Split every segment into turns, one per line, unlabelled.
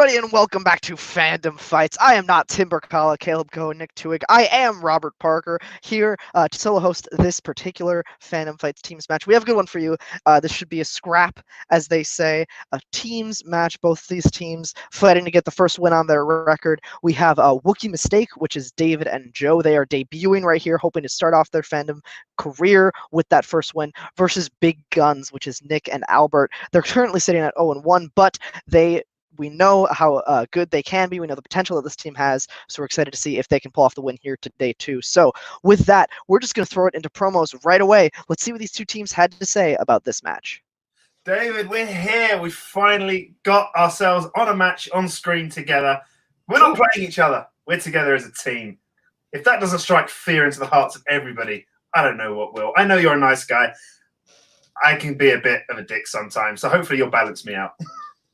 everybody, and welcome back to Fandom Fights. I am not Tim Brzakala, Kaleb Koho, Nick TWOHIG'S. I am Robert Parker here to solo host this particular Fandom Fights teams match. We have a good one for you. This should be a scrap, as they say, a teams match. Both these teams fighting to get the first win on their record. We have a Wookiee Mistake, which is David and Joe. They are debuting right here, hoping to start off their fandom career with that first win, versus Big Guns, which is Nick and Albert. They're currently sitting at 0-1, but we know how good they can be. We know the potential that this team has, so we're excited to see if they can pull off the win here today too. So with that, we're just going to throw it into promos right away. Let's see what these two teams had to say about this match.
David, we're here. We finally got ourselves on a match on screen together. We're not playing each other. We're together as a team. If that doesn't strike fear into the hearts of everybody, I don't know what will. I know you're a nice guy. I can be a bit of a dick sometimes, so hopefully you'll balance me out.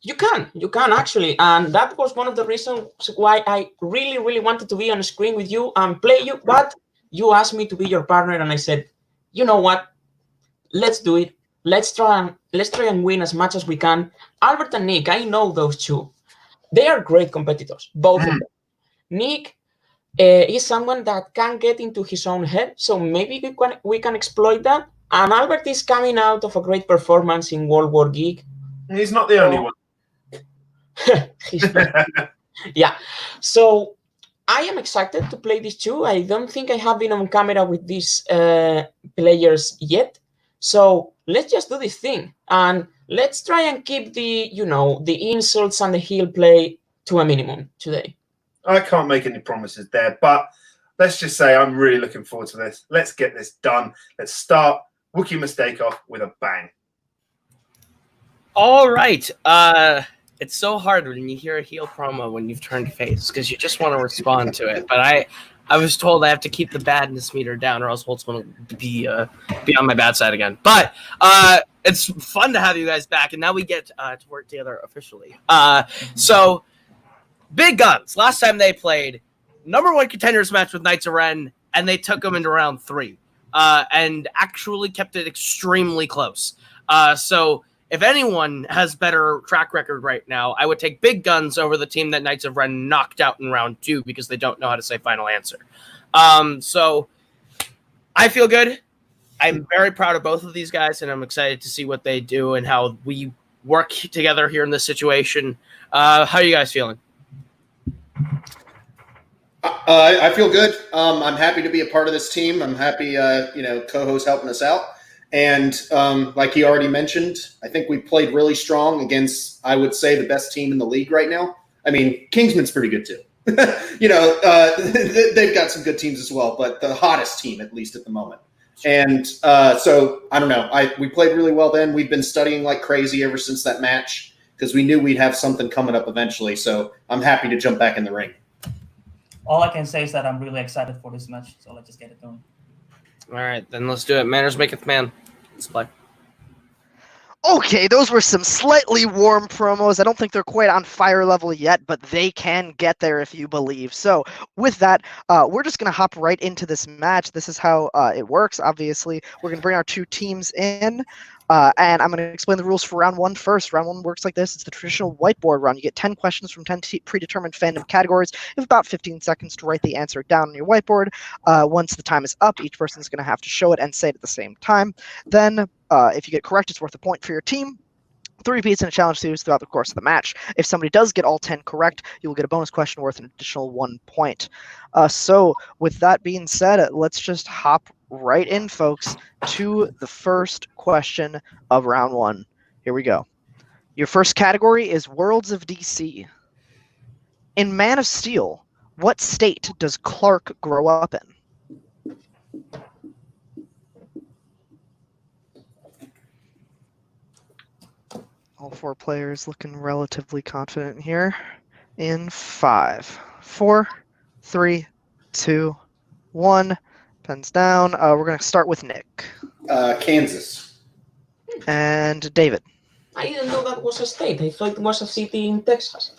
You can actually, and that was one of the reasons why I really wanted to be on screen with you and play you. But you asked me to be your partner, and I said, you know what? Let's do it. Let's try and win as much as we can. Albert and Nick, I know those two. They are great competitors, both of them. Nick is someone that can get into his own head, so maybe we can exploit that. And Albert is coming out of a great performance in World War Geek.
He's not the only one.
Yeah, so I am excited to play these two. I don't think I have been on camera with these players yet, so let's just do this thing and let's try and keep the the insults and the heel play to a minimum today.
I can't make any promises there, but let's just say I'm really looking forward to this. Let's get this done. Let's start Wookiee Mistake off with a bang.
All right. It's so hard when you hear a heel promo when you've turned face because you just want to respond to it. But I was told I have to keep the badness meter down or else Holt's going to be on my bad side again. But it's fun to have you guys back, and now we get to work together officially. So, Big Guns. Last time they played, #1 contenders match with Knights of Ren, and they took them into round 3 and actually kept it extremely close. So if anyone has better track record right now, I would take Big Guns over the team that Knights of Ren knocked out in round 2 because they don't know how to say final answer. So I feel good. I'm very proud of both of these guys, and I'm excited to see what they do and how we work together here in this situation. How are you guys feeling?
I feel good. I'm happy to be a part of this team. I'm happy, Koho's helping us out. And like he already mentioned, I think we played really strong against, I would say, the best team in the league right now. I mean, Kingsman's pretty good too. They've got some good teams as well, but the hottest team, at least at the moment. And so, I don't know. We played really well then. We've been studying like crazy ever since that match because we knew we'd have something coming up eventually. So I'm happy to jump back in the ring.
All I can say is that I'm really excited for this match. So let's just get it done.
All right, then let's do it. Manners maketh man. Let's play.
Okay, those were some slightly warm promos. I don't think they're quite on fire level yet, but they can get there if you believe. So with that, we're just going to hop right into this match. This is how it works, obviously. We're going to bring our two teams in, and I'm going to explain the rules for round 1 first. Round 1 works like this. It's the traditional whiteboard round. You get 10 questions from 10 predetermined fandom categories. You have about 15 seconds to write the answer down on your whiteboard. Once the time is up, each person is going to have to show it and say it at the same time. Then, if you get correct, it's worth a point for your team. 3 repeats in a challenge series throughout the course of the match. If somebody does get all 10 correct, you will get a bonus question worth an additional 1 point. So with that being said, let's just hop right in, folks, to the first question of round 1. Here we go. Your first category is Worlds of DC. In Man of Steel, what state does Clark grow up in? All 4 players looking relatively confident here. In 5, 4, 3, 2, 1. Pens down. We're going to start with Nick.
Kansas.
And David.
I didn't know that was a state. I thought it was a city in Texas.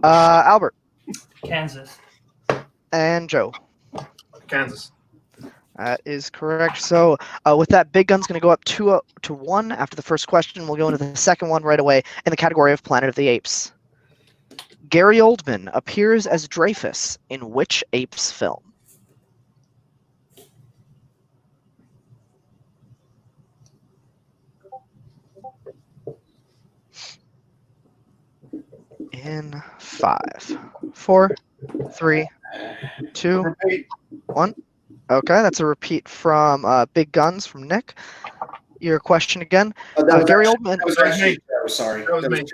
Albert.
Kansas.
And Joe.
Kansas.
That is correct. So with that, Big Gun's going to go up 2-1 after the first question. We'll go into the second one right away in the category of Planet of the Apes. Gary Oldman appears as Dreyfus in which Apes film? In 5, 4, 3, 2,
Repeat.
1. Okay, that's a repeat from Big Guns from Nick. Your question again. Gary Oldman.
That was
That was
actually
me.
Joe, sorry.
That was me.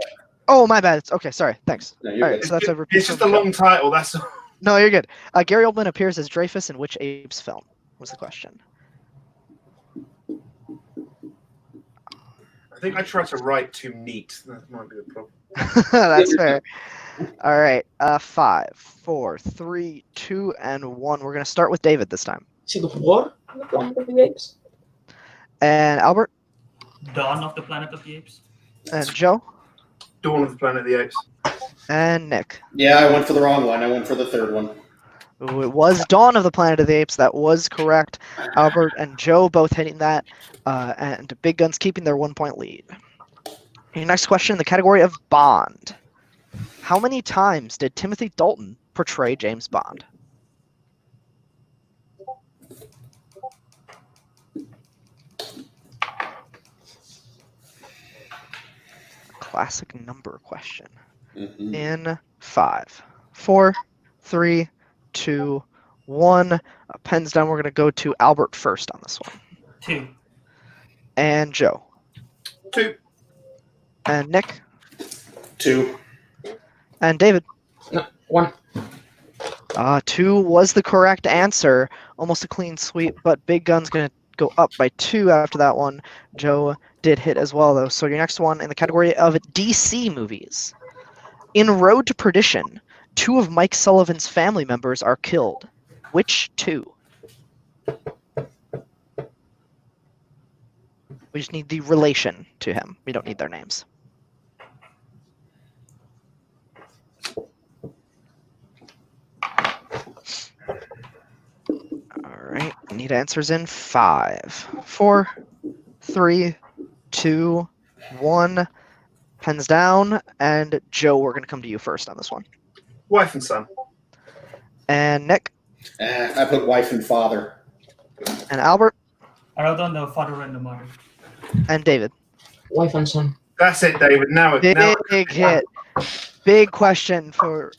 Oh, my bad. Okay, sorry. Thanks.
No,
All
you're
right,
good.
so that's a repeat.
It's just a
from Joe.
long title. That's all.
No, you're good. Gary Oldman appears as Dreyfus in which Apes film? Was the question.
I think I tried to write too neat. That might be the problem.
That's fair. All right. 5, 4, 3, 2, and 1. We're gonna start with David this time.
Civil War on the Planet of the Apes.
And Albert
Dawn of the Planet of the Apes.
and Joe
Dawn of the Planet of the Apes.
and Nick.
Yeah, I went for the wrong one. I went for the third one.
Ooh, it was Dawn of the Planet of the Apes. That was correct. Albert and Joe both hitting that, and Big Guns keeping their 1-point lead. Your next question in the category of Bond. How many times did Timothy Dalton portray James Bond? Classic number question.
Mhm.
In 5, 4, 3, 2, 1. Pens down. We're going to go to Albert first on this one.
2.
And Joe.
2.
And Nick.
2.
And David.
No, 1.
2 was the correct answer. Almost a clean sweep, but Big Gun's going to go up by 2 after that one. Joe did hit as well, though. So your next one in the category of DC movies. In Road to Perdition, 2 of Mike Sullivan's family members are killed. Which 2? We just need the relation to him. We don't need their names. All right, need answers in 5, 4, 3, 2, 1. Pens down, and Joe, we're going to come to you first on this one.
Wife and son.
And Nick.
I put wife and father.
And Albert.
I wrote down the father and the mother.
And David.
Wife and son.
That's it, David. Now,
Big hit. Big question for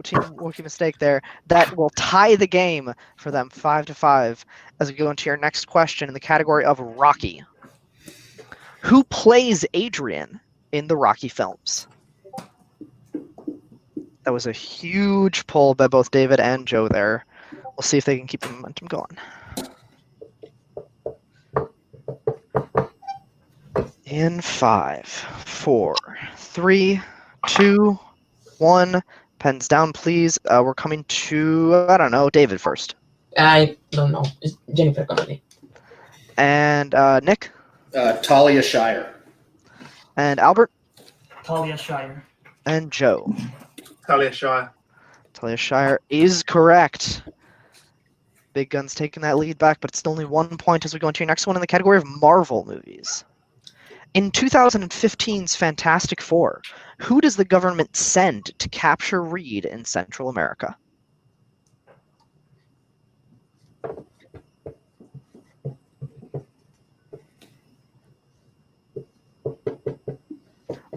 Team Wookiee Mistake there. That will tie the game for them 5-5 as we go into your next question in the category of Rocky. Who plays Adrian in the Rocky films? That was a huge pull by both David and Joe there. We'll see if they can keep the momentum going. In 5, 4, 3, 2, 1. Pens down, please. We're coming to, I don't know, David first.
I don't know. It's Jennifer Connelly.
And Nick.
Talia Shire.
And Albert.
Talia Shire.
And Joe.
Talia Shire.
Talia Shire is correct. Big Gun's taking that lead back, but it's still only 1 point as we go into your next one in the category of Marvel movies. In 2015's Fantastic Four, who does the government send to capture Reed in Central America?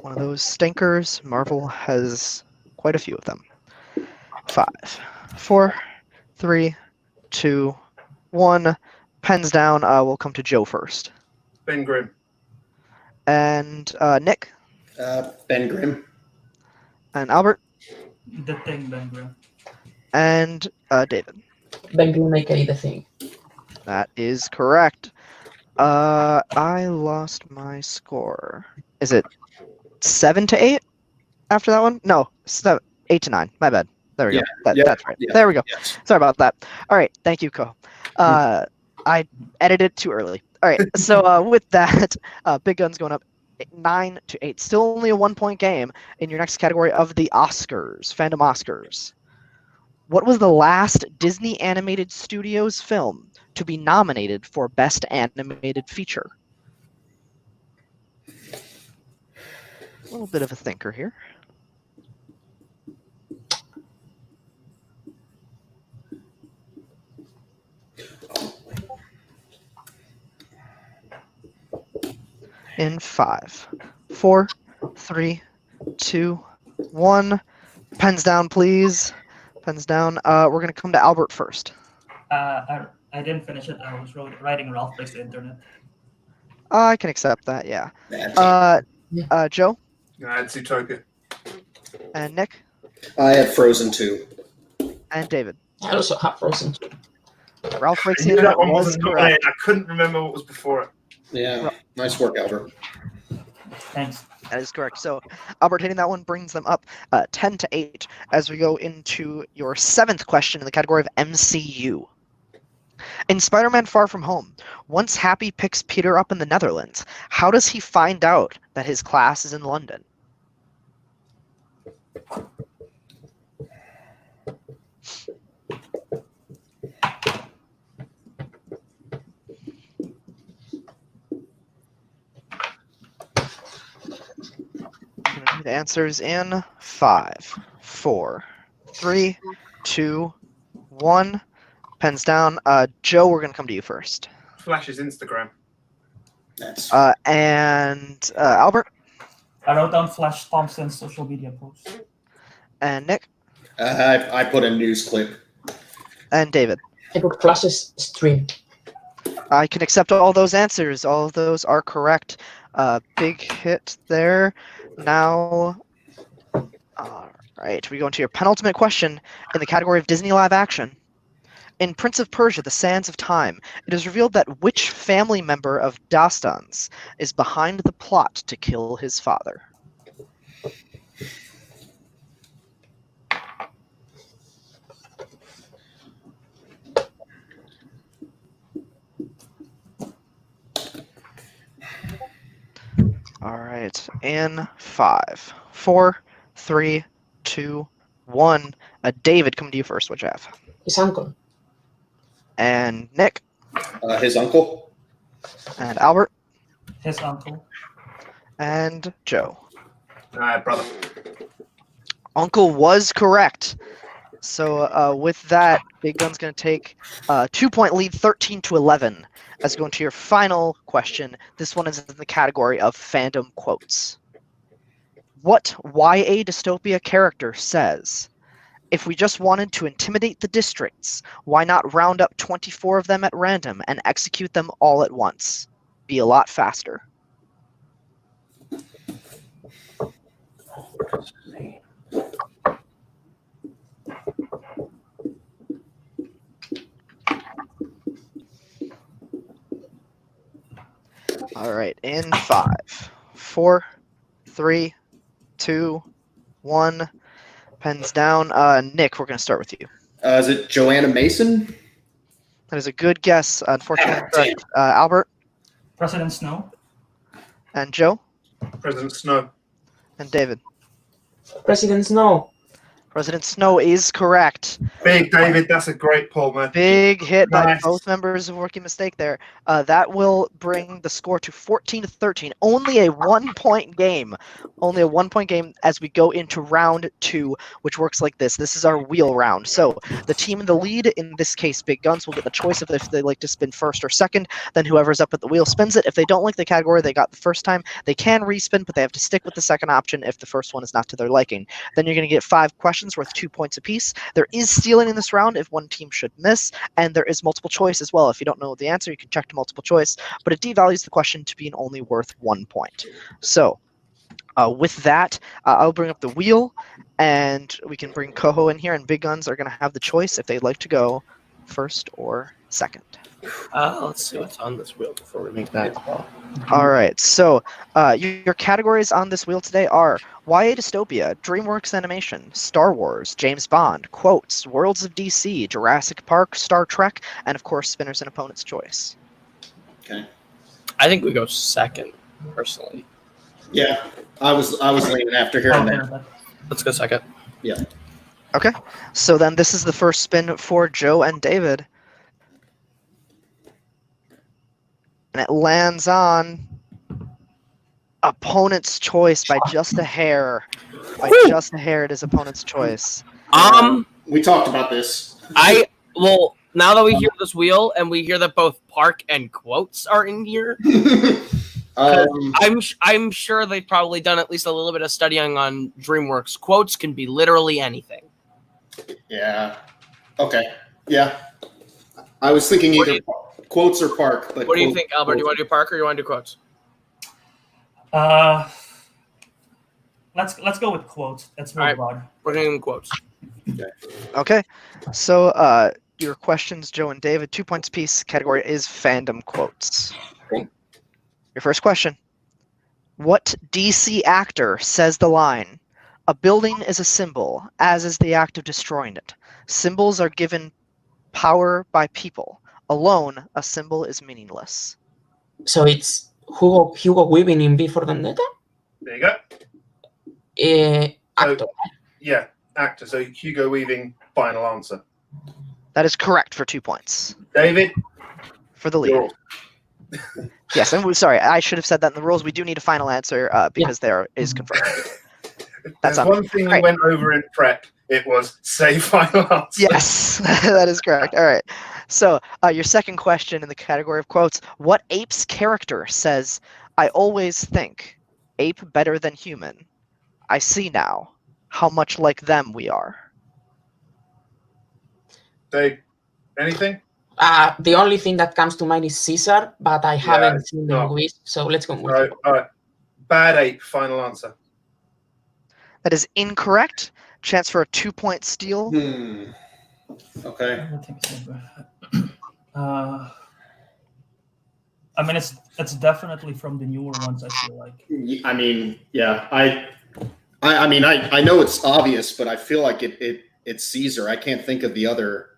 One of those stinkers. Marvel has quite a few of them. 5, 4, 3, 2, 1. Pens down. We'll come to Joe first.
Ben Grimm.
And Nick.
Ben Grimm.
And Albert.
The Thing, Ben Grimm.
And David.
Ben Grimm, aka The Thing.
That is correct. I lost my score. Is it 7-8 after that one? No, 8-9. My bad. There we go. That's right.
Yeah.
There we go.
Yes.
Sorry about that. All right. Thank you, Koho. I edited it too early. All right. So with that, Big Gun's going up 9-8. Still only a 1-point game in your next category of the Oscars, Fandom Oscars. What was the last Disney Animated Studios film to be nominated for Best Animated Feature? A little bit of a thinker here. In 5, 4, 3, 2, 1. Pens down, please. Pens down. We're going to come to Albert first.
I didn't finish it. I was writing Ralph Breaks the Internet.
I can accept that, yeah. Joe?
I had Zootopia.
And Nick?
I had Frozen 2.
And David?
I also have Frozen.
Ralph Breaks
I
the
knew
Internet
that one
was
wasn't
correct.
I couldn't remember what was before it.
Yeah, nice work, Albert.
Thanks.
That is correct. So Albert hitting that one brings them up 10-8 as we go into your 7th question in the category of MCU. In Spider-Man Far From Home, once Happy picks Peter up in the Netherlands, how does he find out that his class is in London? The answer's in 5, 4, 3, 2, 1. Pens down. Joe, we're going to come to you first.
Flash's Instagram.
That's
And Albert?
I wrote down Flash Thompson's social media post.
And Nick?
I put a news clip.
And David?
I put Flash's stream.
I can accept all those answers. All of those are correct. Big hit there. Now, all right, we go into your penultimate question in the category of Disney live action. In Prince of Persia, The Sands of Time, it is revealed that which family member of Dastan's is behind the plot to kill his father? All right, in 5, 4, 3, 2, 1. David, come to you first. What you have?
His uncle.
And Nick?
His uncle.
And Albert?
His uncle.
And Joe?
Brother.
Uncle was correct. So with that, Big Gun's going to take a 2-point lead, 13-11. As we go into your final question, this one is in the category of fandom quotes. What YA dystopia character says, "If we just wanted to intimidate the districts, why not round up 24 of them at random and execute them all at once? Be a lot faster." All right, in 5, 4, 3, 2, 1. Pens down. Nick, we're going to start with you.
Is it Joanna Mason?
That is a good guess. Unfortunately, correct. Albert?
President Snow.
And Joe?
President Snow.
And David?
President Snow.
President Snow is correct.
Big David, that's a great pull, man.
Big hit by
Nice.
both members of Rookie Mistake there. That will bring the score to 14-13. Only a 1-point game. Only a 1-point game as we go into round 2, which works like this. This is our wheel round. So the team in the lead, in this case Big Guns, will get the choice of if they like to spin first or second. Then whoever's up at the wheel spins it. If they don't like the category they got the first time, they can respin, but they have to stick with the second option if the first one is not to their liking. Then you're going to get 5 questions worth 2 points apiece. There is stealing in this round if one team should miss, and there is multiple choice as well. If you don't know the answer, you can check to multiple choice, but it devalues the question to being only worth 1 point. So with that, I'll bring up the wheel, and we can bring Koho in here, and Big Guns are going to have the choice if they'd like to go first or second.
Let's see what's on this wheel before we make that call.
All right, so your categories on this wheel today are YA Dystopia, DreamWorks Animation, Star Wars, James Bond, Quotes, Worlds of DC, Jurassic Park, Star Trek, and of course, Spinners and Opponent's Choice.
Okay.
I think we go second, personally.
Yeah, I was leaning after hearing that.
Let's go second.
Yeah.
Okay, so then this is the first spin for Joe and David. And it lands on Opponent's Choice by just a hair. By just a hair, it is Opponent's Choice.
We talked about this.
Now that we hear this wheel and we hear that both Park and Quotes are in here, I'm sure they've probably done at least a little bit of studying on DreamWorks. Quotes can be literally anything.
Yeah. Okay. Yeah. I was thinking either quotes or park. But
what do you think, Albert? Do you want to do park or you want to do quotes?
Let's go with quotes. That's really broad.
We're doing quotes.
Okay. So your questions, Joe and David, 2 points apiece. Category is fandom quotes.
Okay.
Your first question. What DC actor says the line, "A building is a symbol, as is the act of destroying it. Symbols are given power by people. Alone, a symbol is meaningless."
So it's Hugo Weaving in V for Vendetta?
There you go.
Actor.
Yeah, actor. So Hugo Weaving, final answer.
That is correct for 2 points.
David,
For the lead. Yes, and sorry, I should have said that in the rules. We do need a final answer because there is confirmed.
That's one thing we went over in prep. It was say final answer.
Yes, that is correct. All right. So your second question in the category of quotes. What ape's character says, "I always think, ape better than human. I see now how much like them we are."
Dave, anything?
The only thing that comes to mind is Caesar, but I haven't seen the movies, so let's go with
All right. Bad ape, final answer.
That is incorrect. Chance for a 2-point steal.
Okay.
I mean, it's definitely from the newer ones. I feel like.
I mean, yeah. I mean, I know it's obvious, but I feel like it's Caesar. I can't think of the other.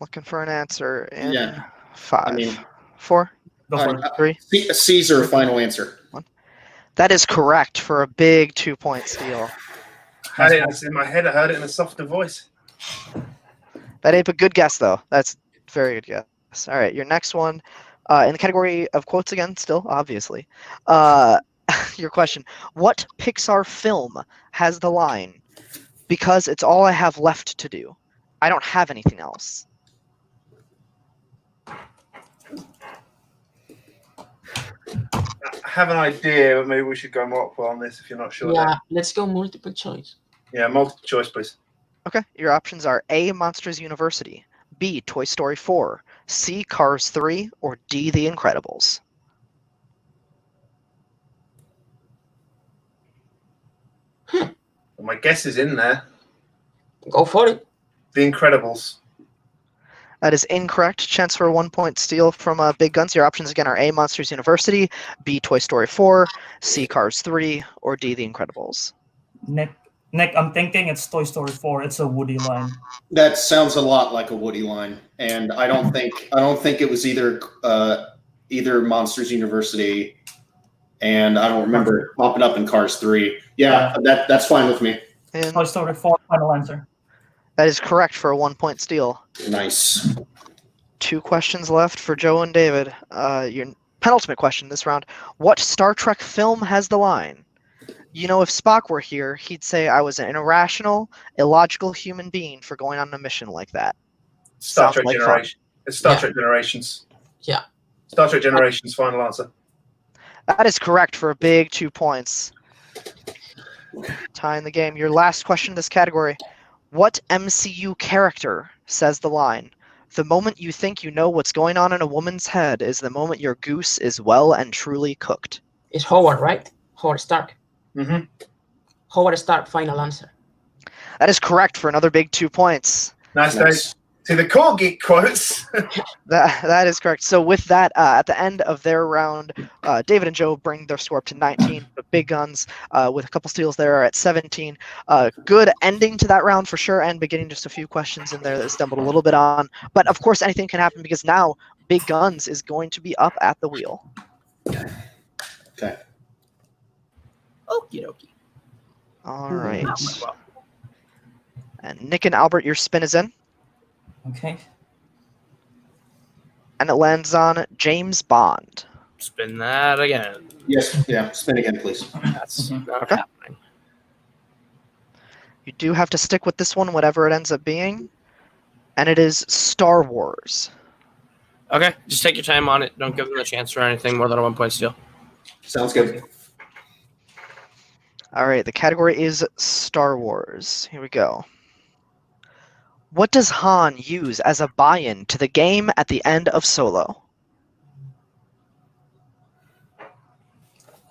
Looking for an answer in
Yeah.
5, 4,
Go for it.
3.
Caesar, final answer.
1. That is correct for a big 2-point steal.
I had it in my head. I heard it in a softer voice.
That ain't a good guess, though. That's a very good guess. All right, your next one in the category of quotes again, still, obviously. Your question. What Pixar film has the line, "Because it's all I have left to do. I don't have anything else"?
I have an idea, but maybe we should go multiple on this if you're not sure.
Yeah, let's go multiple choice.
Yeah, multiple choice, please.
Okay, your options are A, Monsters University, B, Toy Story 4, C, Cars 3, or D, The Incredibles.
My guess is in there.
Go for it.
The Incredibles.
That is incorrect. Chance for a 1-point steal from Big Guns. Your options again are A, Monsters University, B, Toy Story 4, C, Cars 3, or D, The Incredibles.
Nick, I'm thinking it's Toy Story 4. It's a Woody line.
That sounds a lot like a Woody line, and I don't think it was either Monsters University, and I don't remember it popping up in Cars 3. Yeah, that's fine with me.
And
Toy Story 4, final answer.
that is correct for a 1-point steal.
Nice.
2 questions left for Joe and David. Your penultimate question this round. What Star Trek film has the line, "You know, if Spock were here, he'd say I was an irrational, illogical human being for going on a mission like that"?
Star
Sounds
Trek
like
Generation. It's Star Trek Generations.
Yeah.
Star Trek Generations, final answer.
That is correct for a big 2 points. Tying the game. Your last question in this category. What MCU character says the line, "The moment you think you know what's going on in a woman's head is the moment your goose is well and truly cooked"?
It's Howard, right? Howard Stark.
Mm-hmm.
Howard Stark, final answer.
That is correct for another big 2 points.
Nice, Dave. See the core geek quotes.
That is correct. So with that, at the end of their round, David and Joe bring their score up to 19. The Big Guns, with a couple steals there, are at 17. Good ending to that round for sure, and beginning just a few questions in there that stumbled a little bit on. But of course, anything can happen because now Big Guns is going to be up at the wheel.
Okay.
Okie dokie.
All right. And Nick and Albert, your spin is in.
Okay.
And it lands on James Bond.
Spin that again.
Yes. Yeah. Spin again, please.
That's not happening.
You do have to stick with this one, whatever it ends up being. And it is Star Wars.
Okay, just take your time on it. Don't give them a chance for anything more than a 1-point steal.
Sounds good.
All right, the category is Star Wars. Here we go. What does Han use as a buy-in to the game at the end of Solo?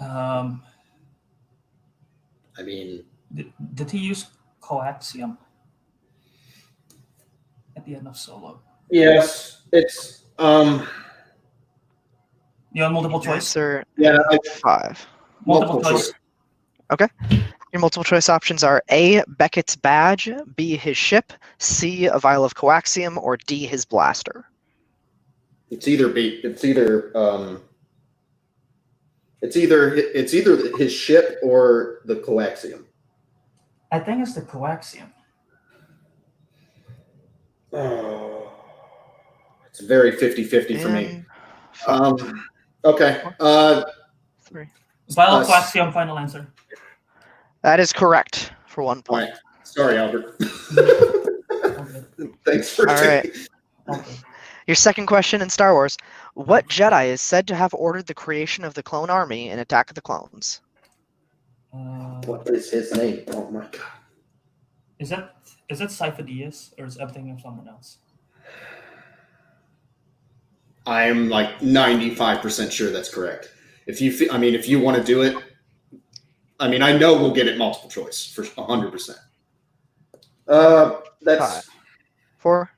Um,
I mean,
did he use coaxium at the end of Solo?
yes, it's
You want multiple choice?
Answer
yeah,
5.
Multiple choice.
Your multiple choice options are A, Beckett's badge, B, his ship, C, a vial of coaxium, or D, his blaster.
it's either his ship or the coaxium.
I think it's the coaxium.
Oh, it's very 50-50 for me.
And
Okay.
3.
Vial of coaxium, final answer.
That is correct for 1
All
point.
right. Sorry, Albert.
Okay.
Thanks for
All right.
Okay.
Your second question in Star Wars. What Jedi is said to have ordered the creation of the clone army in Attack of the Clones?
What is his name? Oh my god.
Is it Cypher Diaz or is everything of someone else?
I am like 95% sure that's correct. If you want to do it, I know we'll get it multiple choice for 100%. That's
5, 4.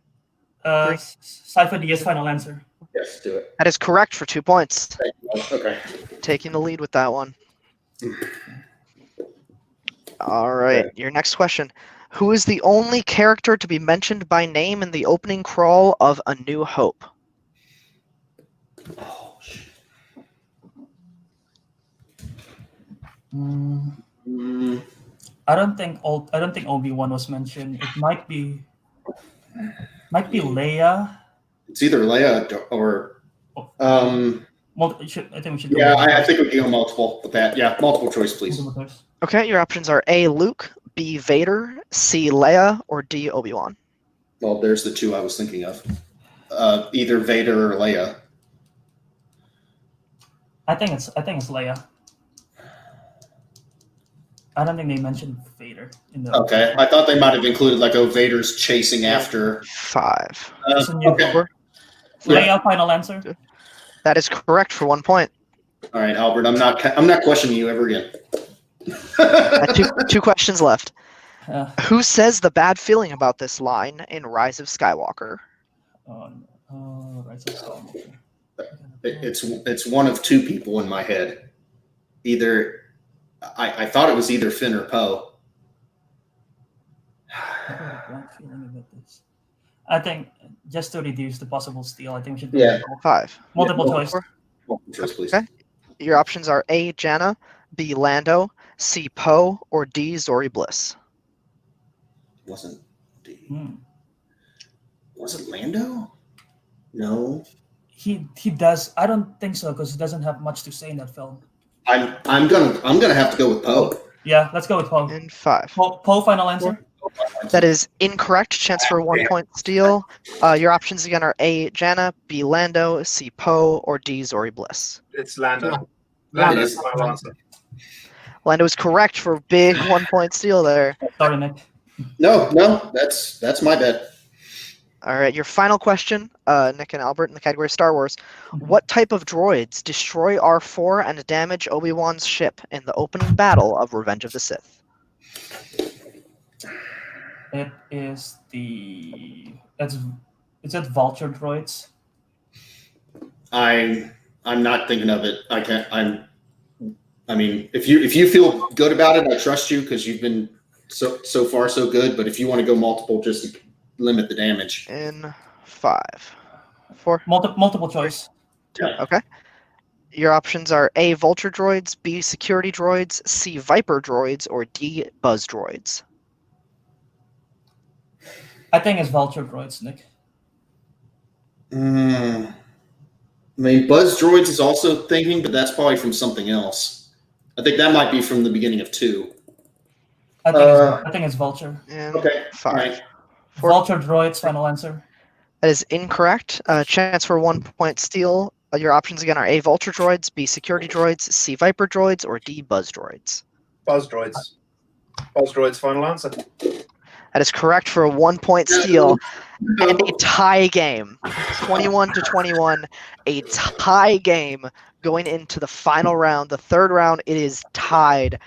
Three.
Cypher Diaz, final answer.
yes, do it.
That is correct for 2 points.
Thank you. Okay.
Taking the lead with that one. All right. Your next question. Who is the only character to be mentioned by name in the opening crawl of A New Hope?
Oh shit.
I don't think Obi-Wan was mentioned. It might be Leia.
It's either Leia or
I think we should.
yeah. I think we can go multiple with that. Yeah, multiple choice, please.
Multiple choice.
Okay, your options are A, Luke, B, Vader, C, Leia, or D, Obi-Wan.
Well, there's the two I was thinking of. Either Vader or Leia.
I think it's Leia. I don't think they mentioned Vader in the.
Okay, I thought they might have included like, Vader's chasing after.
5.
It's a New
Okay.
Hope. Leia, final answer.
That is correct for 1 point.
All right, Albert. I'm not questioning you ever again.
Two questions left.
Uh,
Who says the bad feeling about this line in Rise of Skywalker?
Rise of Skywalker.
It's one of two people in my head. Either I thought it was either Finn or Poe.
I have a bad feeling about this. I think just to reduce the possible steal, I think we should do
Yeah.
5.
multiple
Yeah,
choice.
Multiple choice, please.
Okay. Your options are A, Janna, B, Lando, C, Poe, or D, Zori Bliss.
Wasn't D.
Hmm.
Was it Lando? No.
He does. I don't think so because he doesn't have much to say in that film.
I'm gonna have to go with Poe.
Yeah, let's go with Poe.
And 5.
Poe, final answer.
That is incorrect. Chance for 1 point steal. Your options again are A, Janna, B, Lando, C, Poe, or D, Zori Bliss.
It's Lando.
Yeah.
Lando's my answer.
Lando is correct for a big 1 point steal there.
Sorry, Nick.
No, that's my bet.
All right, your final question, Nick and Albert, in the category Star Wars. What type of droids destroy R4 and damage Obi-Wan's ship in the opening battle of Revenge of the Sith?
It is it's at Vulture droids.
I'm not thinking of it. I can't. If you feel good about it, I trust you because you've been so far so good. But if you want to go multiple, just limit the damage.
In 5, 4.
Multiple choice.
Okay. Your options are A, Vulture droids, B, security droids, C, Viper droids, or D, Buzz droids.
I think it's Vulture droids, Nick.
Buzz droids is also thinking, but that's probably from something else. I think that might be from the beginning of 2.
I think it's Vulture.
In
Okay.
5.
All right.
4. Vulture droids, final answer.
That is incorrect. Chance for 1 point steal. Your options again are A, Vulture droids, B, Security droids, C, Viper droids, or D, Buzz droids.
Buzz droids. Buzz droids, final answer.
That is correct for a 1-point steal and a tie game. 21-21, a tie game going into the final round. The third round, it is tied.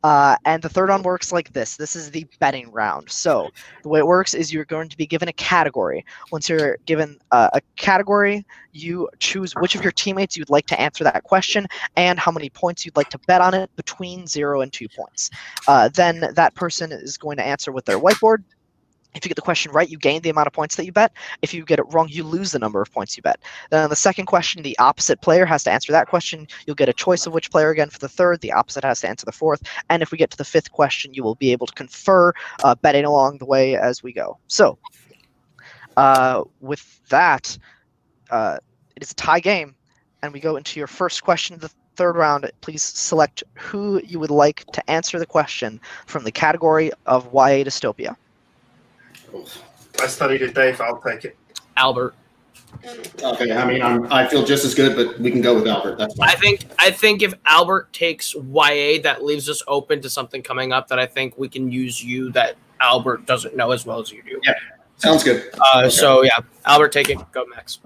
And the third round works like this. This is the betting round. So the way it works is you're going to be given a category. Once you're given a category, you choose which of your teammates you'd like to answer that question and how many points you'd like to bet on it between 0 and 2 points. Then that person is going to answer with their whiteboard. If you get the question right, you gain the amount of points that you bet. If you get it wrong, you lose the number of points you bet. Then on the second question, the opposite player has to answer that question. You'll get a choice of which player again for the third. The opposite has to answer the fourth. And if we get to the fifth question, you will be able to confer betting along the way as we go. So with that, it is a tie game. And we go into your first question of the third round. Please select who you would like to answer the question from the category of YA dystopia.
I studied it, Dave. I'll take it.
Albert.
Okay, I mean, I feel just as good, but we can go with Albert. That's fine.
I think if Albert takes YA, that leaves us open to something coming up that I think we can use you that Albert doesn't know as well as you do.
Yeah, sounds good.
Okay. So yeah, Albert, take it. Go Max.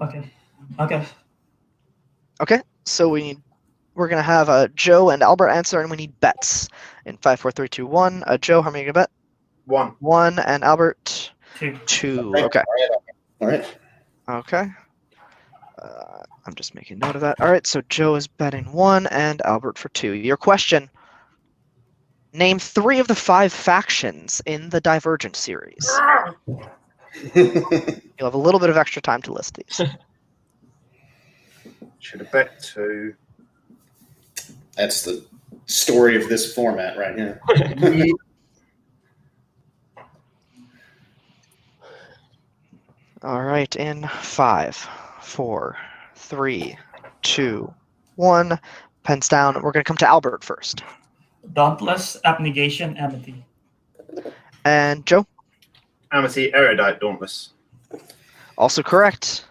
Okay. So we're gonna have Joe and Albert answer, and we need bets in 5, 4, 3, 2, 1. Joe, how many you gonna bet?
1.
1, and Albert 2. Okay.
All right.
Okay. I'm just making note of that. All right. So Joe is betting 1, and Albert for 2. Your question: name 3 of the 5 factions in the Divergent series. You'll have a little bit of extra time to list these.
Should have bet 2.
That's the story of this format right here.
All right, in 5, 4, 3, 2, 1. Pens down. We're going to come to Albert first.
Dauntless, Abnegation, Amity.
And Joe?
Amity, Erudite, Dauntless.
Also correct.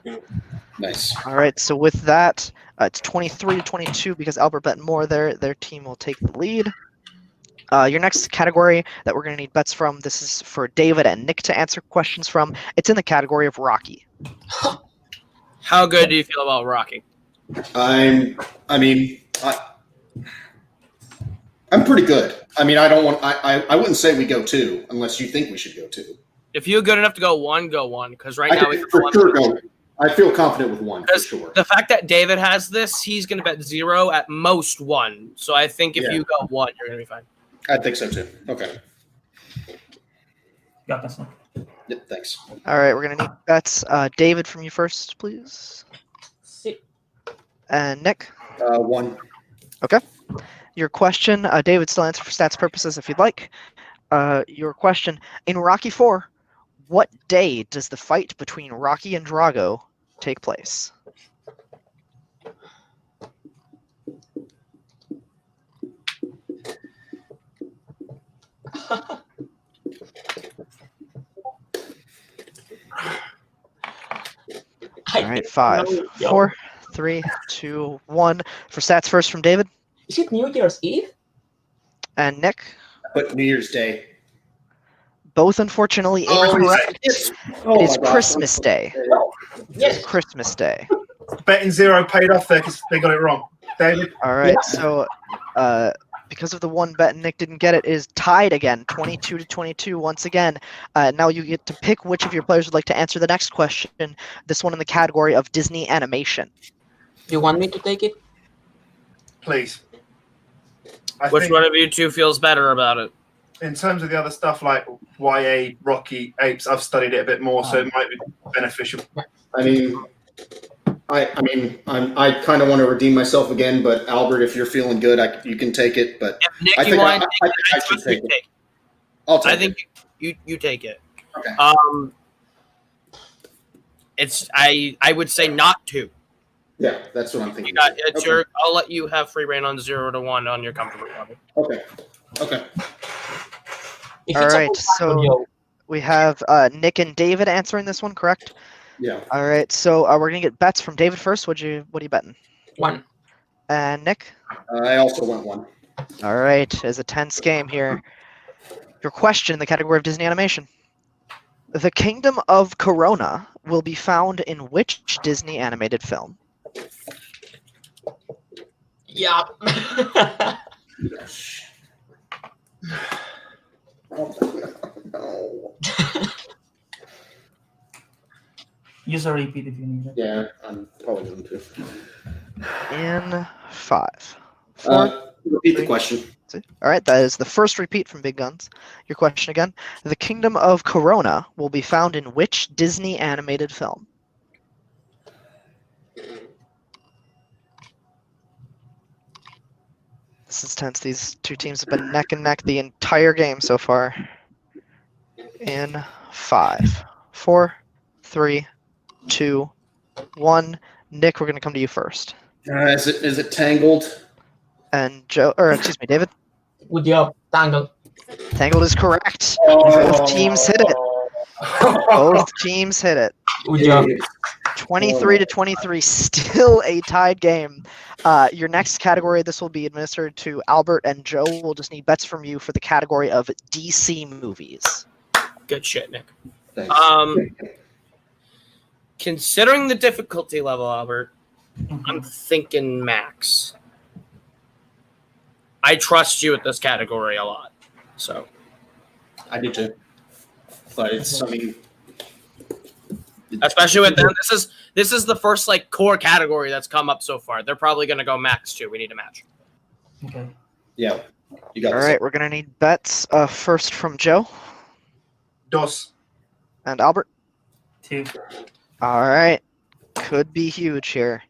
Nice.
All right, so with that, it's 23-22 because Albert bet more. Their team will take the lead. Your next category that we're going to need bets from, this is for David and Nick to answer questions from. It's in the category of Rocky.
How good do you feel about Rocky?
I'm pretty good. I mean, I wouldn't say we go 2 unless you think we should go 2.
If you're good enough to go 1, go 1. Because right now we can
for sure go. I feel confident with 1 for sure.
The fact that David has this, he's going to bet 0, at most 1. So I think if you go 1, you're going to be fine.
I think so too. Okay.
Got this one.
Yep, thanks.
All right, we're going to need bets. David, from you first, please. And Nick?
1.
Okay. Your question, David, still answer for stats purposes if you'd like. Your question: in Rocky IV, what day does the fight between Rocky and Drago take place? All right, 5, 4, 3, 2, 1. For stats first from David.
Is it New Year's Eve?
And Nick?
But New Year's Day.
Both, unfortunately, incorrect. It is Christmas Day.
Yes.
Christmas Day.
Betting 0 paid off there because they got it wrong. David?
All right, so because of the 1 bet Nick didn't get it, is tied again, 22-22 once again. Now you get to pick which of your players would like to answer the next question, this one in the category of Disney animation.
You want me to take it?
Please.
Which one of you two feels better about it?
In terms of the other stuff like YA, Rocky, Apes, I've studied it a bit more, so it might be beneficial.
I kind of want to redeem myself again, but Albert, if you're feeling good, you can take it. But
if Nick,
I think I should take it. I'll take it.
I think you take it.
Okay.
It's I would say not 2.
Yeah, that's what I'm thinking.
I'll let you have free reign on 0 to 1 on your comfort level.
Okay.
All right, so we have Nick and David answering this one, correct?
Yeah.
All right, so we're gonna get bets from David first. What are you betting?
1.
And Nick.
I also went 1.
All right, it's a tense game here. Your question in the category of Disney animation: The Kingdom of Corona will be found in which Disney animated film?
Yeah.
No.
Use a repeat if you need it.
Yeah, I'm probably going to.
In 5, 4.
Repeat the question.
All right, that is the first repeat from Big Guns. Your question again: The Kingdom of Corona will be found in which Disney animated film? This is tense. These two teams have been neck and neck the entire game so far. In 5, 4, 3, 2, 1. Nick, we're going to come to you first.
Is it Tangled?
And Joe, or excuse me, David.
Good job, Tangled.
Tangled is correct. Both teams hit it. Both teams hit it.
Good job.
23-23, still a tied game. Your next category, this will be administered to Albert and Joe. We'll just need bets from you for the category of DC movies.
Good shit, Nick.
Thanks.
Considering the difficulty level, Albert, I'm thinking max. I trust you at this category a lot, so
I do too. But it's, I mean,
especially with them, this is the first like core category that's come up so far. They're probably going to go max too. We need a match.
Okay.
yeah, you got
All
this.
right, we're going to need bets first from Joe
Dos.
and Albert.
2.
All right, could be huge here.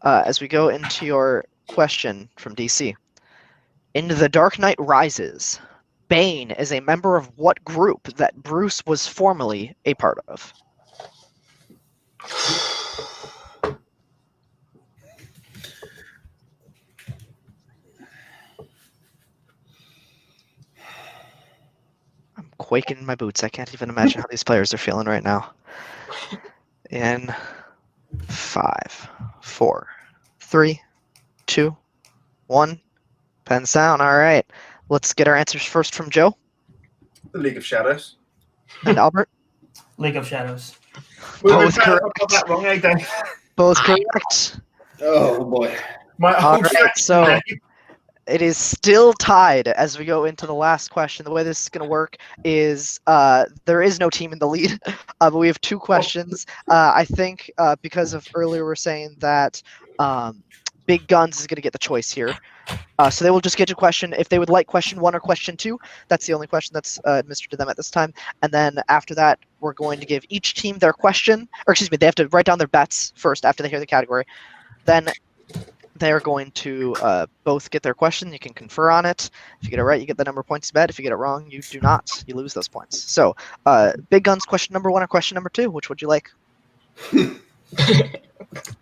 As we go into your question from DC. In The Dark Knight Rises, Bane is a member of what group that Bruce was formerly a part of? I'm quaking in my boots. I can't even imagine how these players are feeling right now. In 5, 4, 3, 2, 1. Pens down. All right. Let's get our answers first from Joe
The League of Shadows.
and Albert.
League of Shadows.
Both
I
correct.
got that wrong, eh, Dave?
Both correct.
Oh boy.
My
All
old
right, so it is still tied as we go into the last question. The way this is going to work is there is no team in the lead, but we have 2 questions. I think because of earlier we're saying that Big Guns is going to get the choice here. So they will just get a question. If they would like question 1 or question 2, that's the only question that's administered to them at this time. And then after that, we're going to give each team their question. Or excuse me, they have to write down their bets first after they hear the category. Then they're going to both get their question. You can confer on it. If you get it right, you get the number of points you bet. If you get it wrong, you do not. You lose those points. So Big Guns, question number 1 or question number 2, which would you like?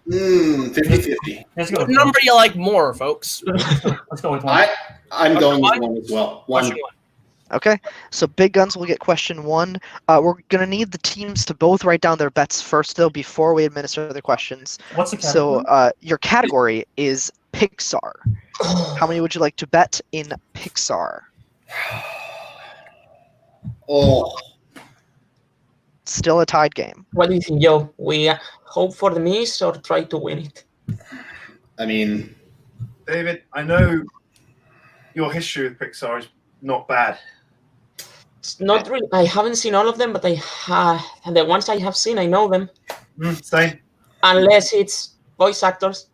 50-50.
Let's go.
What
With
number do you like more, folks?
Let's go with 1.
I'm going with
One?
1 as well.
Question
1.
one.
Okay, so Big Guns will get question 1. We're going to need the teams to both write down their bets first, though, before we administer the questions.
What's the category?
So your category is Pixar. How many would you like to bet in Pixar?
Oh,
Still a tied game.
What do you think, Joe? We hope for the miss or try to win it?
I mean,
David, I know your history with Pixar is not bad.
It's not really. I haven't seen all of them, but the ones I have seen, I know them.
Same.
Unless it's voice actors.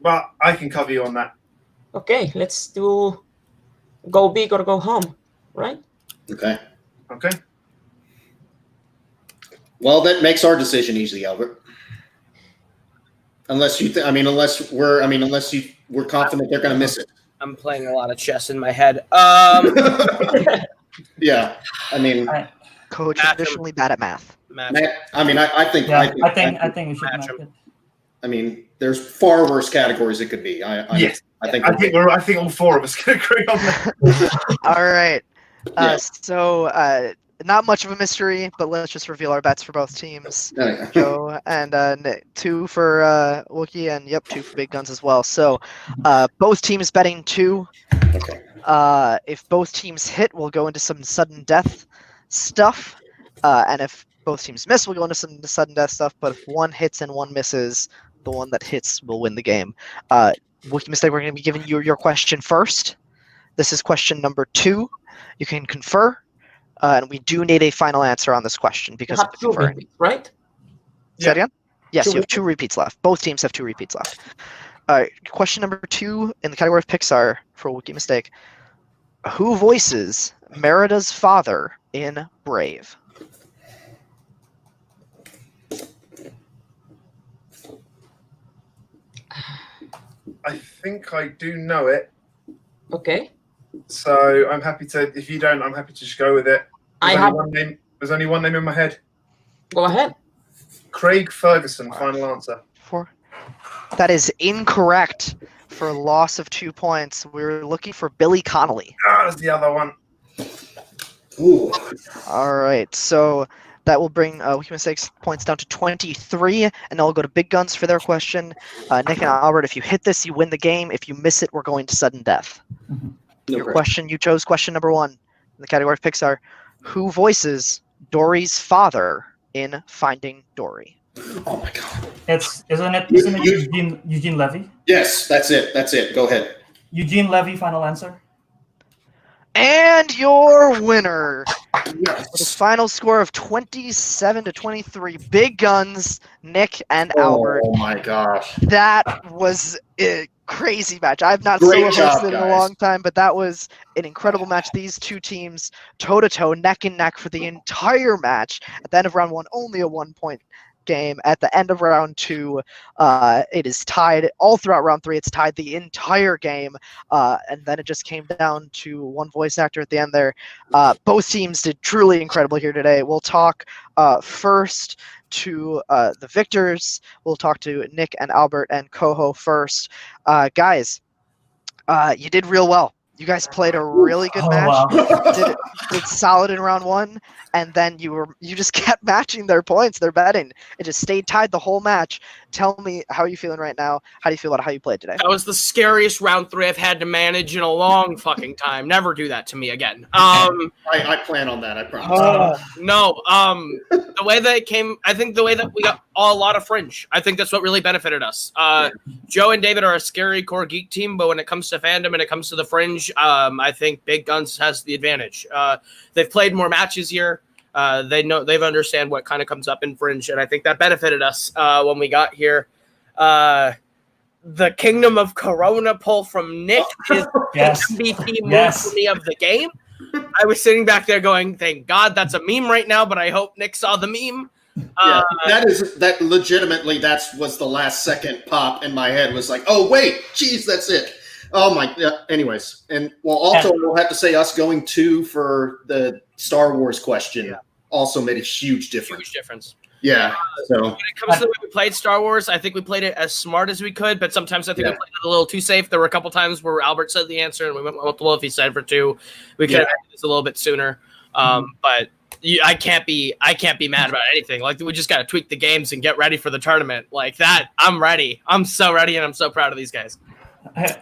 But I can cover you on that.
Okay, let's do go big or go home, right?
okay.
Okay.
Well, that makes our decision easy, Albert. Unless you, unless we're confident they're going to miss it.
I'm playing a lot of chess in my head.
Yeah, I mean,
Coach
Match 'em.
traditionally bad at math.
Matt,
I think
I think we should
Match
match
'em.
it.
I mean, there's far worse categories it could be.
Yes.
I think
I think all 4 of us can agree on that.
All right.
Yeah.
So not much of a mystery, but let's just reveal our bets for both teams.
Oh, yeah.
Joe and Nick, 2 for Wookiee, and 2 for Big Guns as well. So both teams betting 2.
Okay.
If both teams hit, we'll go into some sudden death stuff. And if both teams miss, we'll go into some sudden death stuff. But if one hits and one misses, the one that hits will win the game. Wookiee Mistake, we're going to be giving you your question first. This is question number 2. You can confer. And we do need a final answer on this question because of the conferring.
Repeats, right?
Say that again? Yes, you have 2 repeats left. Both teams have 2 repeats left. All right, question number 2 in the category of Pixar for Wookiee Mistake. Who voices Merida's father in Brave?
I think I do know it.
Okay.
So I'm happy to. If you don't, I'm happy to just go with it. There's only one name in my head.
Go ahead.
Craig Ferguson. Final answer.
That is incorrect for a loss of 2 points. We're looking for Billy Connolly.
That's the other one.
Ooh.
All right, so that will bring Wookiee Mistakes points down to 23, and then we'll go to Big Guns for their question. Nick and Albert, if you hit this, you win the game. If you miss it, we're going to sudden death. Your question, you chose question number 1 in the category of Pixar. Who voices Dory's father in Finding Dory?
Oh my god.
Isn't it Eugene Levy?
Yes, that's it. Go ahead.
Eugene Levy, final answer.
And your winner
Yes.
with a final score of 27-23. Big Guns, Nick and Albert.
Oh my gosh.
That was a crazy match. I've not
Great
solo
job,
hosted in a
guys.
long time, but that was an incredible match. These 2 teams toe-to-toe, neck and neck for the entire match. At the end of round 1, only a 1-point game. At the end of round 2, it is tied. All throughout round 3, it's tied the entire game. And then it just came down to one voice actor at the end there. Both teams did truly incredible here today. We'll talk first to the victors. We'll talk to Nick and Albert and Koho first. Guys, you did real well. You guys played a really good match.
Wow.
Did solid in round 1, and then you just kept matching their points, their betting. It just stayed tied the whole match. Tell me, how are you feeling right now? How do you feel about how you played today?
That was the scariest round 3 I've had to manage in a long fucking time. Never do that to me again.
I plan on that, I promise.
No. The way that it came, I think the way that we got a lot of fringe. I think that's what really benefited us. Joe and David are a scary core geek team, but when it comes to fandom and it comes to the fringe, I think Big Guns has the advantage. They've played more matches here. They've understand what kind of comes up in fringe, and I think that benefited us when we got here. The Kingdom of Corona pull from Nick is
Yes.
the MVP move for me of the game. I was sitting back there going, thank God that's a meme right now, but I hope Nick saw the meme.
Yeah, that legitimately, that was the last second pop in my head, was like, oh wait, geez, that's it. Oh my, anyways. And well, also we'll have to say us going 2 for the Star Wars question also made a huge difference.
Huge difference.
Yeah. So
when it comes to the way we played Star Wars, I think we played it as smart as we could, but sometimes I think we played it a little too safe. There were a couple times where Albert said the answer and we went multiple if he said for 2. We could have done this a little bit sooner. But I can't be mad about anything. Like, we just got to tweak the games and get ready for the tournament. Like that, I'm ready. I'm so ready, and I'm so proud of these guys.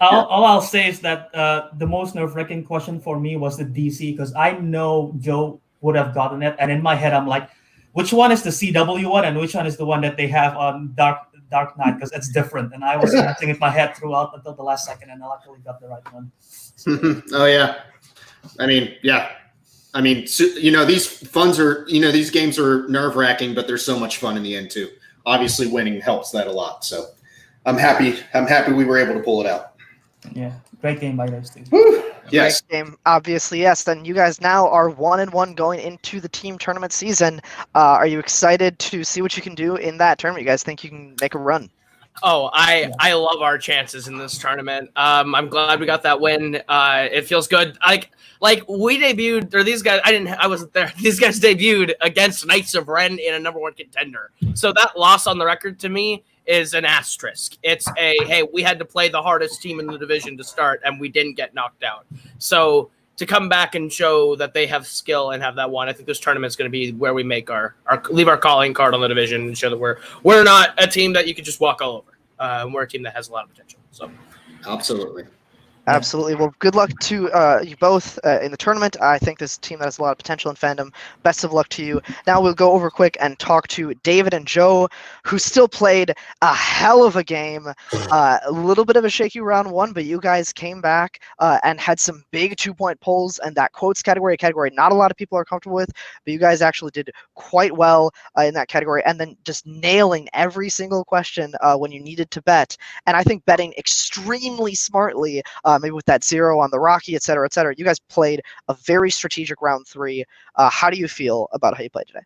All I'll say is that the most nerve-wracking question for me was the DC, because I know Joe would have gotten it, and in my head I'm like, which one is the CW one and which one is the one that they have on Dark Knight, because it's different. And I was matching in my head throughout until the last second, and I luckily got the right one. So.
Oh yeah, I mean, these games are nerve-wracking, but they're so much fun in the end too. Obviously, winning helps that a lot. So I'm happy we were able to pull it out.
Yeah, great game by those two.
Woo! Yes.
Great game, obviously, yes. Then you guys now are 1-1 going into the team tournament season. Are you excited to see what you can do in that tournament? You guys think you can make a run?
Oh, I love our chances in this tournament. I'm glad we got that win. It feels good. Like we debuted, or these guys, I wasn't there. These guys debuted against Knights of Ren in a #1 contender. So that loss on the record to me is an asterisk. It's hey, we had to play the hardest team in the division to start, and we didn't get knocked out. So to come back and show that they have skill and have that one. I think this tournament's going to be where we make leave our calling card on the division and show that we're not a team that you could just walk all over. We're a team that has a lot of potential. So,
absolutely.
Absolutely. Well, good luck to you both in the tournament. I think this team that has a lot of potential in fandom. Best of luck to you. Now we'll go over quick and talk to David and Joe, who still played a hell of a game. A little bit of a shaky round one, but you guys came back and had some big 2-point pulls, and that quotes category not a lot of people are comfortable with, but you guys actually did quite well in that category, and then just nailing every single question when you needed to bet. And I think betting extremely smartly, maybe with that 0 on the Rocky, et cetera, et cetera. You guys played a very strategic round 3. How do you feel about how you played today?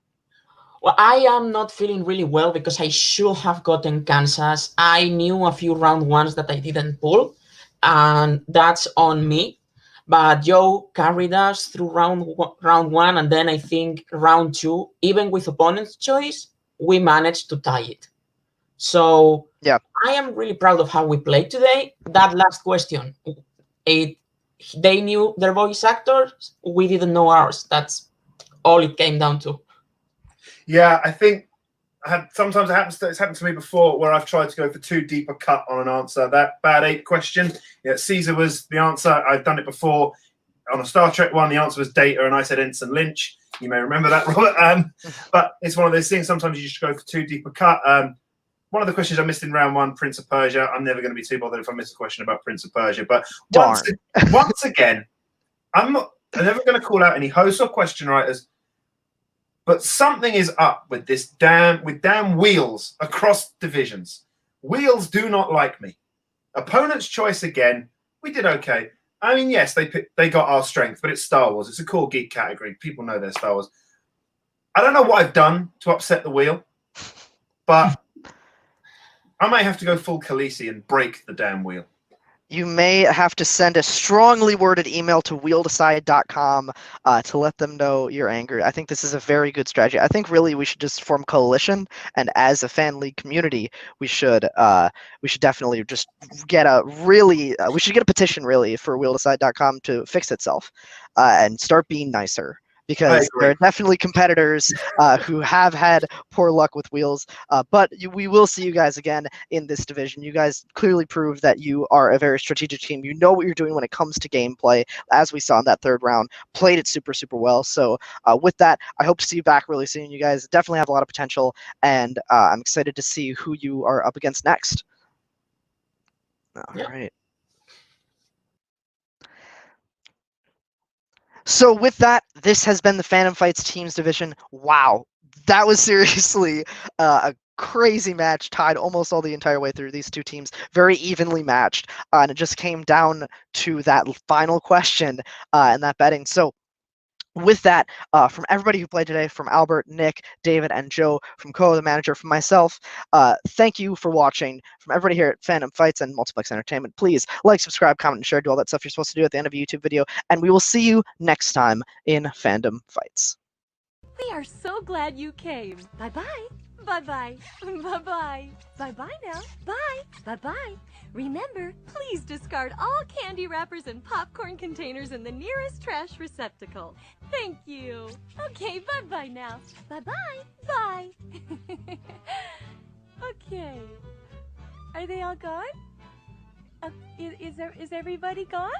Well, I am not feeling really well because I should have gotten Kansas. I knew a few round ones that I didn't pull, and that's on me. But Joe carried us through round 1, and then I think round 2, even with opponent's choice, we managed to tie it. So
yeah,
I am really proud of how we played today. That last question, they knew their voice actors, we didn't know ours. That's all it came down to.
Yeah, I think sometimes it's happened to me before where I've tried to go for too deep a cut on an answer. That bad 8 question, Caesar was the answer. I've done it before on a Star Trek one. The answer was Data, and I said Ensign Lynch. You may remember that, Robert. But it's one of those things. Sometimes you just go for too deep a cut. One of the questions I missed in round 1, Prince of Persia. I'm never going to be too bothered if I miss a question about Prince of Persia. But once again, I'm never going to call out any hosts or question writers. But something is up with this damn wheels across divisions. Wheels do not like me. Opponent's choice again. We did okay. I mean, yes, they got our strength, but it's Star Wars. It's a cool geek category. People know they're Star Wars. I don't know what I've done to upset the wheel, but I might have to go full Khaleesi and break the damn wheel.
You may have to send a strongly worded email to wheeldecide.com to let them know your anger. I think this is a very good strategy. I think really we should just form coalition, and as a fan league community, we should definitely just get we should get a petition really for wheeldecide.com to fix itself and start being nicer. Because there are definitely competitors who have had poor luck with wheels. But we will see you guys again in this division. You guys clearly proved that you are a very strategic team. You know what you're doing when it comes to gameplay, as we saw in that 3rd round. Played it super, super well. So with that, I hope to see you back really soon. You guys definitely have a lot of potential, and I'm excited to see who you are up against next. All right. So with that, this has been the Fandom Fights Teams Division. Wow, that was seriously a crazy match, tied almost all the entire way through. These two teams very evenly matched, and it just came down to that final question and that betting. So with that, from everybody who played today, from Albert, Nick, David, and Joe, from Koho, the manager, from myself, thank you for watching. From everybody here at Fandom Fights and Multiplex Entertainment, please like, subscribe, comment, and share. Do all that stuff you're supposed to do at the end of a YouTube video. And we will see you next time in Fandom Fights.
We are so glad you came. Bye-bye. Bye-bye. Bye-bye. Bye-bye now. Bye. Bye-bye. Remember, please discard all candy wrappers and popcorn containers in the nearest trash receptacle. Thank you. Okay, bye-bye now. Bye-bye. Bye. Okay. Are they all gone? Is everybody gone?